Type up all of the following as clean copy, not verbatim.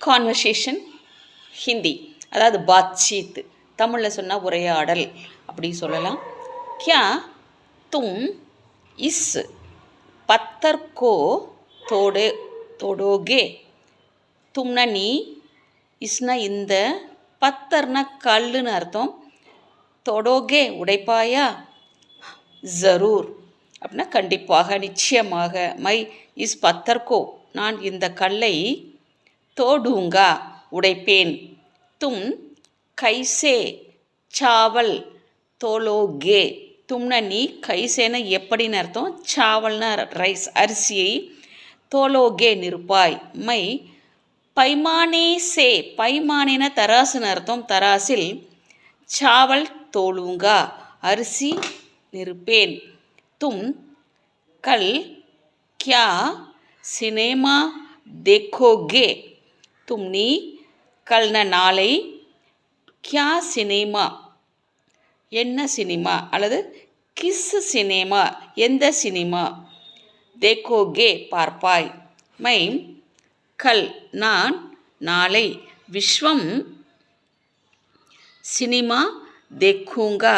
Conversation Hindi, அதாவது பாத்சீத். தமிழில் சொன்னால் உரையாடல் அப்படி சொல்லலாம். கியா தும் இஸ் பத்தர் கோ தோடோகே. தும்னா நீ, இஸ்னா இந்த, பத்தர்னா கல்லுன்னு அர்த்தம். தோடோகே உடைப்பாயா, ஜரூர் அப்படின்னா கண்டிப்பாக, நிச்சயமாக. மை இஸ் பத்தர்கோ நான் இந்த கல்லை, தோடுங்கா உடைப்பேன். தும் கைசே சாவல் தோலோகே. தும்னா நீ, கைசேன எப்படின்னு அர்த்தம், சாவல்னா ரைஸ் அரிசியை, தோலோகே நிற்பாய். மை பைமானே சே, பைமானேன தராசுன்னு அர்த்தம், தராசில், சாவல் தோலுங்கா அரிசி நிற்பேன். தும் கல் கியா சினேமா தேக்கோகே. தும் நீ, கல்ன நாளை, கியா சினேமா என்ன சினிமா, அல்லது கிஸ் சினேமா எந்த சினிமா, தேக்கோகே பார்ப்பாய். மை கல் நான், நாளை, விஸ்வம் சினிமா தேக்குங்கா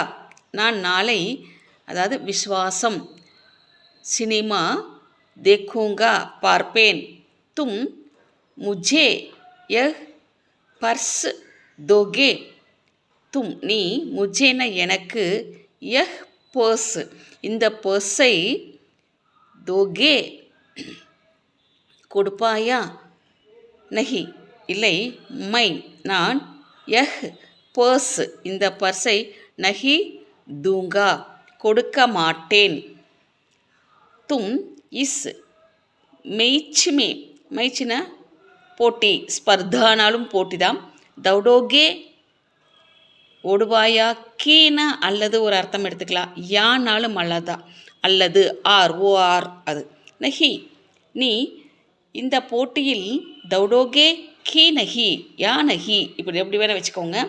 நான் நாளை, அதாவது விஸ்வாசம், சினிமா தேக்குங்கா பார்ப்பேன். தும் முஜே யஹ் பர்ஸ் தோகே. தும் நீ, முஜேன எனக்கு, யஹ் பர்ஸ் இந்த பர்ஸை, தோகே கொடுப்பாயா, நஹி இல்லை, மை நான், யஹ் பர்ஸ் இந்த பர்ஸை, நஹி தூங்கா கொடுக்க மாட்டேன். தும் இஸ் மெய்ச்மே, மெய்ச்சின போட்டி, ஸ்பர்தானாலும் போட்டி தான். தௌடோகே ஓடுவாயா, கீனா அல்லது ஒரு அர்த்தம் எடுத்துக்கலாம், யானாலும் அல்லதா அல்லது ஆர் ஓஆர் அது. நஹி நீ இந்த போட்டியில், தௌடோகே கீ நஹி யா நஹி இப்படி எப்படி வேணால் வச்சுக்கோங்க.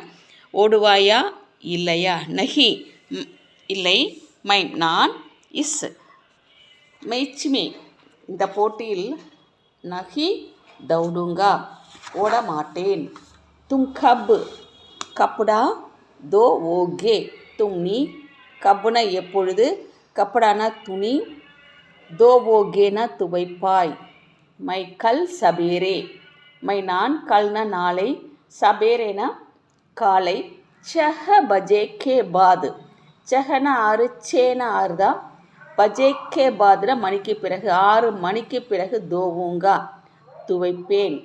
ஓடுவாயா இல்லையா, நஹி இல்லை, மை நான், இஸ் மெய்ச்மே இந்த போட்டியில், நஹி தௌடுங்கா ஓட மாட்டேன். தும் கப் கப்படா தோ ஓகே. தும் நீ, கப்புனா எப்பொழுது, கப்படானா துணி, தோ ஓகேனா துவைப்பாய். மை கல் சபேரே, மை நான், கல்னா நாளை, சபேரேனா காலை, சஹ பஜே கே பாத், சஹனா 6 சேனா 6 தான், பஜே கே பாத்னா மணிக்கு பிறகு, 6 மணிக்கு பிறகு, தோவுங்கா துவைப்பேன்.